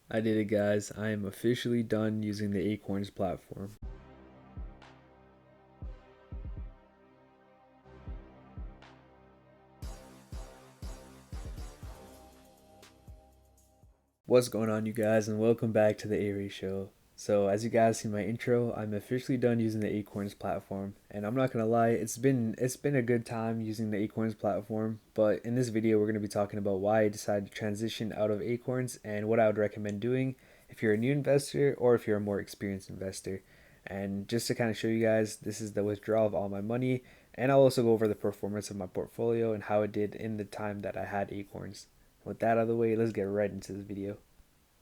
I did it, guys. I am officially done using the Acorns platform. What's going on, you guys, and welcome back to the Aray Show. So, as you guys see my intro, I'm officially done using the Acorns platform, and I'm not gonna lie, it's been a good time using the Acorns platform. But in this video, we're gonna be talking about why I decided to transition out of Acorns and what I would recommend doing if you're a new investor or if you're a more experienced investor. And just to kind of show you guys, this is the withdrawal of all my money, and I'll also go over the performance of my portfolio and how it did in the time that I had Acorns. With that out of the way, let's get right into this video.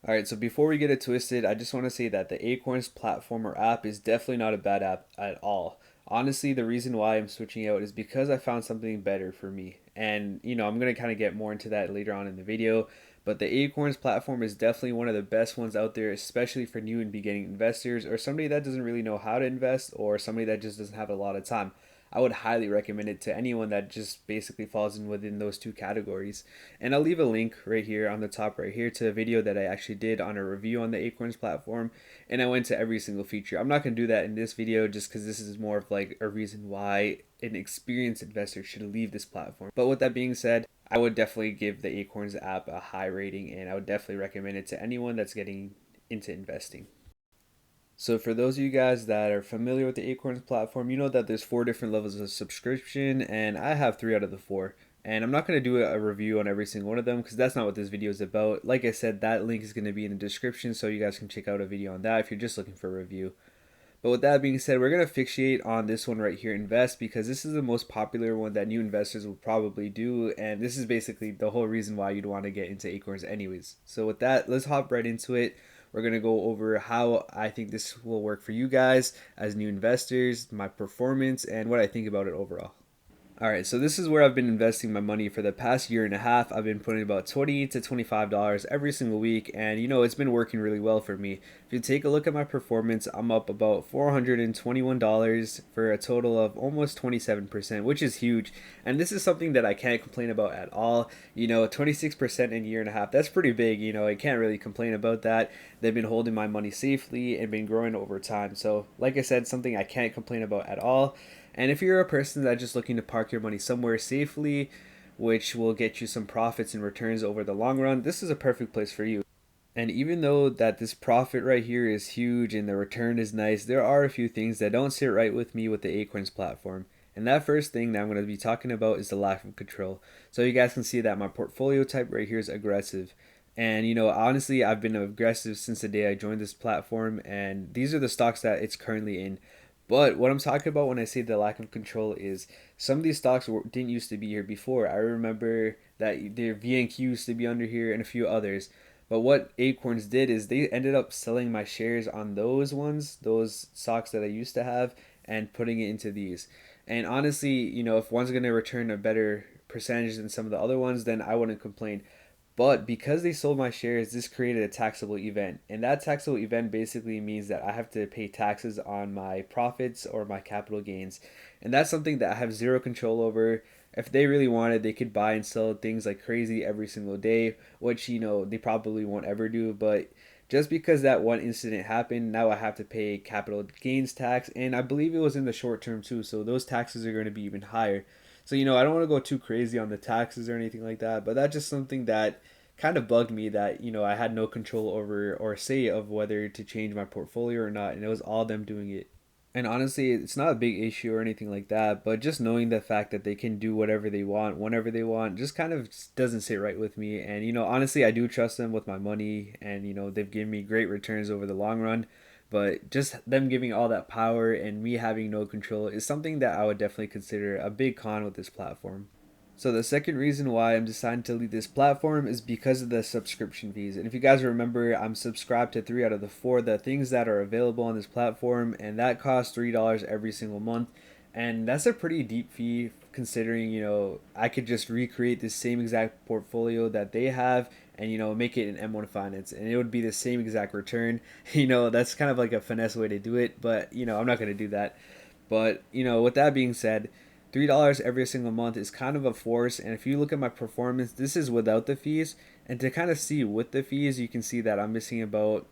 Alright, so before we get it twisted, I just want to say that the Acorns platform or app is definitely not a bad app at all. Honestly, the reason why I'm switching out is because I found something better for me. And, I'm going to kind of get more into that later on in the video. But the Acorns platform is definitely one of the best ones out there, especially for new and beginning investors or somebody that doesn't really know how to invest or somebody that just doesn't have a lot of time. I would highly recommend it to anyone that just basically falls in within those two categories. And I'll leave a link right here on the top right here to a video that I actually did on a review on the Acorns platform, and I went to every single feature. I'm not going to do that in this video just because this is more of like a reason why an experienced investor should leave this platform. But with that being said, I would definitely give the Acorns app a high rating, and I would definitely recommend it to anyone that's getting into investing. So for those of you guys that are familiar with the Acorns platform, you know that there's 4 different levels of subscription, and I have 3 out of the 4. And I'm not going to do a review on every single one of them because that's not what this video is about. Like I said, that link is going to be in the description so you guys can check out a video on that if you're just looking for a review. But with that being said, we're going to fixate on this one right here, Invest, because this is the most popular one that new investors will probably do. And this is basically the whole reason why you'd want to get into Acorns anyways. So with that, let's hop right into it. We're going to go over how I think this will work for you guys as new investors, my performance, and what I think about it overall. All right, so this is where I've been investing my money for the past year and a half. I've been putting about $20 to $25 every single week, and it's been working really well for me. If you take a look at my performance, I'm up about $421 for a total of almost 27%, which is huge. And this is something that I can't complain about at all. 26% in a year and a half, that's pretty big. I can't really complain about that. They've been holding my money safely and been growing over time. So, like I said, something I can't complain about at all. And if you're a person that's just looking to park your money somewhere safely, which will get you some profits and returns over the long run, this is a perfect place for you. And even though that this profit right here is huge and the return is nice, there are a few things that don't sit right with me with the Acorns platform. And that first thing that I'm going to be talking about is the lack of control. So you guys can see that my portfolio type right here is aggressive. And honestly, I've been aggressive since the day I joined this platform, and these are the stocks that it's currently in. But what I'm talking about when I say the lack of control is some of these stocks didn't used to be here before. I remember that their VNQ used to be under here and a few others. But what Acorns did is they ended up selling my shares on those ones, those stocks that I used to have, and putting it into these. And honestly, if one's going to return a better percentage than some of the other ones, then I wouldn't complain. But because they sold my shares, this created a taxable event. And that taxable event basically means that I have to pay taxes on my profits or my capital gains. And that's something that I have zero control over. If they really wanted, they could buy and sell things like crazy every single day, which, they probably won't ever do. But just because that one incident happened, now I have to pay capital gains tax. And I believe it was in the short term too. So those taxes are going to be even higher. So, I don't want to go too crazy on the taxes or anything like that, but that's just something that kind of bugged me that, I had no control over or say of whether to change my portfolio or not, and it was all them doing it. And honestly, it's not a big issue or anything like that, but just knowing the fact that they can do whatever they want, whenever they want, just kind of doesn't sit right with me. And, honestly, I do trust them with my money, and, they've given me great returns over the long run. But just them giving all that power and me having no control is something that I would definitely consider a big con with this platform. So the second reason why I'm deciding to leave this platform is because of the subscription fees. And if you guys remember, I'm subscribed to 3 out of the 4 the things that are available on this platform, and that costs $3 every single month. And that's a pretty deep fee considering, I could just recreate the same exact portfolio that they have and, make it in M1 Finance, and it would be the same exact return. That's kind of like a finesse way to do it, but, I'm not going to do that. But, with that being said, $3 every single month is kind of a force. And if you look at my performance, this is without the fees. And to kind of see with the fees, you can see that I'm missing about,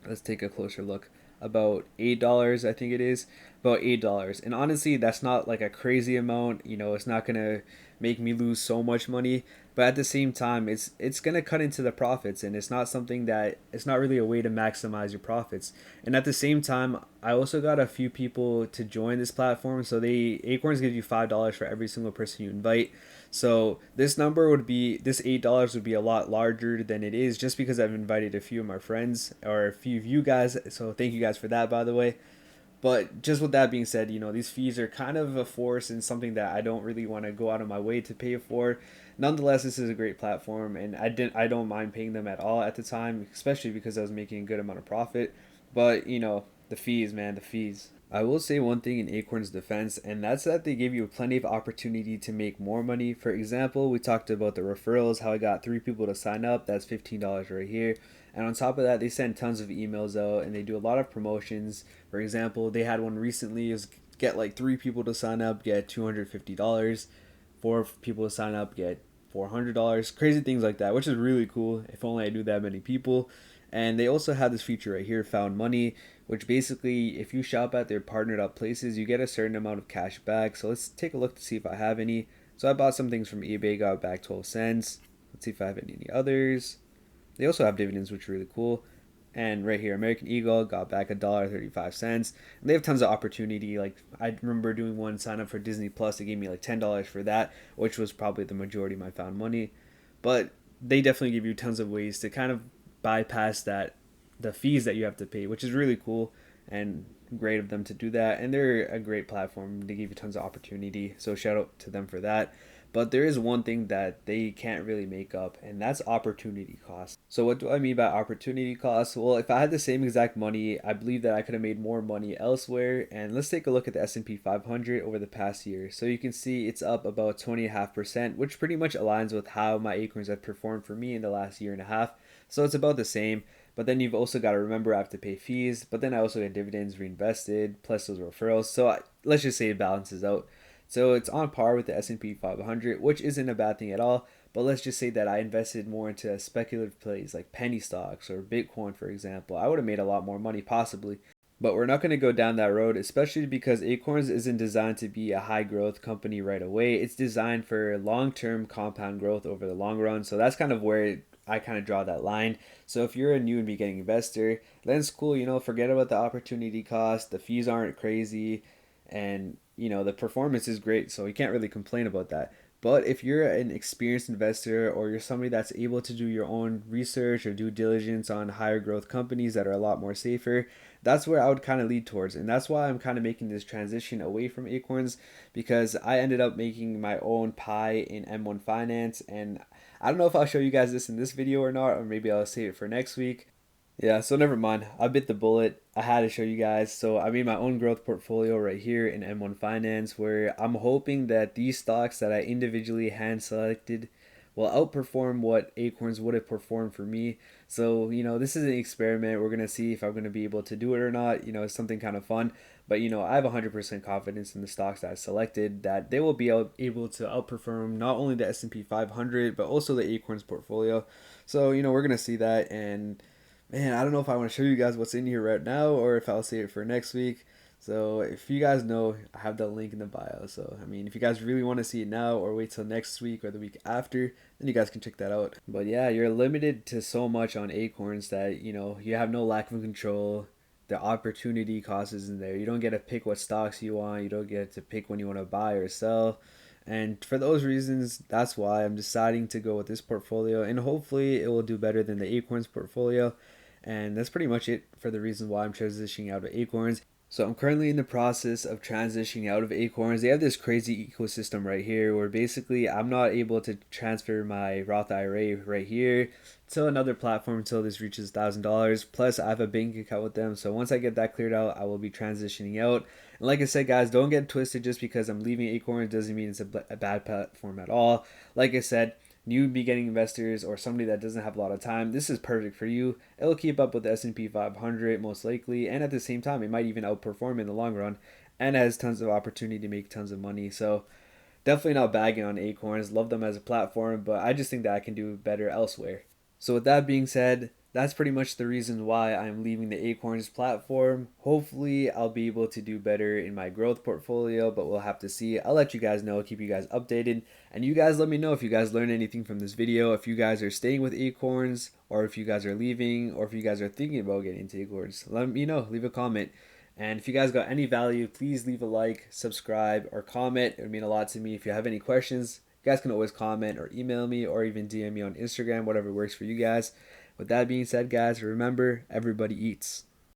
let's take a closer look, about $8, I think it is, about $8. And honestly, that's not like a crazy amount. It's not gonna make me lose so much money, but at the same time, it's gonna cut into the profits, and it's not something that, it's not really a way to maximize your profits. And at the same time, I also got a few people to join this platform. So Acorns gives you $5 for every single person you invite. So this $8 would be a lot larger than it is, just because I've invited a few of my friends or a few of you guys. So thank you guys for that, by the way. But just with that being said, these fees are kind of a force and something that I don't really want to go out of my way to pay for. Nonetheless, this is a great platform, and I don't mind paying them at all at the time, especially because I was making a good amount of profit. But the fees, man, the fees. I will say one thing in Acorn's defense, and that's that they give you plenty of opportunity to make more money. For example, we talked about the referrals, how I got 3 people to sign up. That's $15 right here. And on top of that, they send tons of emails out, and they do a lot of promotions. For example, they had one recently, is get like 3 people to sign up, get $250. 4 people to sign up, get $400. Crazy things like that, which is really cool. If only I knew that many people. And they also have this feature right here, found money, which basically, if you shop at their partnered up places, you get a certain amount of cash back. So let's take a look to see if I have any. So I bought some things from eBay, got back 12 cents. Let's see if I have any others. They also have dividends, which are really cool. And right here, American Eagle got back $1.35. And they have tons of opportunity. Like, I remember doing one sign up for Disney Plus. They gave me like $10 for that, which was probably the majority of my found money. But they definitely give you tons of ways to kind of bypass the fees that you have to pay, which is really cool and great of them to do that. And they're a great platform. They give you tons of opportunity. So shout out to them for that. But there is one thing that they can't really make up, and that's opportunity cost. So what do I mean by opportunity cost? Well, if I had the same exact money, I believe that I could have made more money elsewhere. And let's take a look at the S&P 500 over the past year. So you can see it's up about 20.5%, which pretty much aligns with how my Acorns have performed for me in the last year and a half. So it's about the same. But then you've also got to remember I have to pay fees, but then I also get dividends reinvested plus those referrals. So let's just say it balances out. So it's on par with the S&P 500, which isn't a bad thing at all. But let's just say that I invested more into speculative plays like penny stocks or Bitcoin, for example. I would have made a lot more money possibly. But we're not going to go down that road, especially because Acorns isn't designed to be a high growth company right away. It's designed for long term compound growth over the long run. So that's kind of where I kind of draw that line. So if you're a new and beginning investor, then it's cool, forget about the opportunity cost. The fees aren't crazy, and the performance is great, so you can't really complain about that. But if you're an experienced investor, or you're somebody that's able to do your own research or due diligence on higher growth companies that are a lot more safer, that's where I would kind of lead towards. And that's why I'm kind of making this transition away from Acorns, because I ended up making my own pie in M1 Finance. And I don't know if I'll show you guys this in this video or not, or maybe I'll save it for next week. Yeah, so never mind. I bit the bullet. I had to show you guys. So I made my own growth portfolio right here in M1 Finance, where I'm hoping that these stocks that I individually hand selected will outperform what Acorns would have performed for me. So, this is an experiment. We're going to see if I'm going to be able to do it or not. It's something kind of fun. But, I have 100% confidence in the stocks that I selected, that they will be able to outperform not only the S&P 500, but also the Acorns portfolio. So, we're going to see that. And man, I don't know if I want to show you guys what's in here right now, or if I'll save it for next week. So if you guys know, I have that link in the bio. So, if you guys really want to see it now or wait till next week or the week after, then you guys can check that out. But yeah, you're limited to so much on Acorns that, you have no lack of control. The opportunity cost isn't there. You don't get to pick what stocks you want. You don't get to pick when you want to buy or sell. And for those reasons, that's why I'm deciding to go with this portfolio. And hopefully it will do better than the Acorns portfolio. And that's pretty much it for the reason why I'm transitioning out of Acorns. So I'm currently in the process of transitioning out of Acorns. They have this crazy ecosystem right here where basically I'm not able to transfer my Roth IRA right here to another platform until this reaches $1,000. Plus I have a bank account with them. So once I get that cleared out, I will be transitioning out. And like I said, guys, don't get twisted. Just because I'm leaving Acorns doesn't mean it's a bad platform at all. Like I said, new beginning investors or somebody that doesn't have a lot of time, this is perfect for you. It'll keep up with the S&P 500 most likely, and at the same time it might even outperform in the long run, and it has tons of opportunity to make tons of money. So Definitely not bagging on Acorns. Love them as a platform, but I just think that I can do better elsewhere. So with that being said, that's pretty much the reason why I'm leaving the Acorns platform. Hopefully, I'll be able to do better in my growth portfolio, but we'll have to see. I'll let you guys know, keep you guys updated, and you guys let me know if you guys learned anything from this video, if you guys are staying with Acorns, or if you guys are leaving, or if you guys are thinking about getting into Acorns. Let me know, leave a comment. And if you guys got any value, please leave a like, subscribe, or comment. It would mean a lot to me. If you have any questions, you guys can always comment or email me or even DM me on Instagram, whatever works for you guys. With that being said, guys, remember, everybody eats.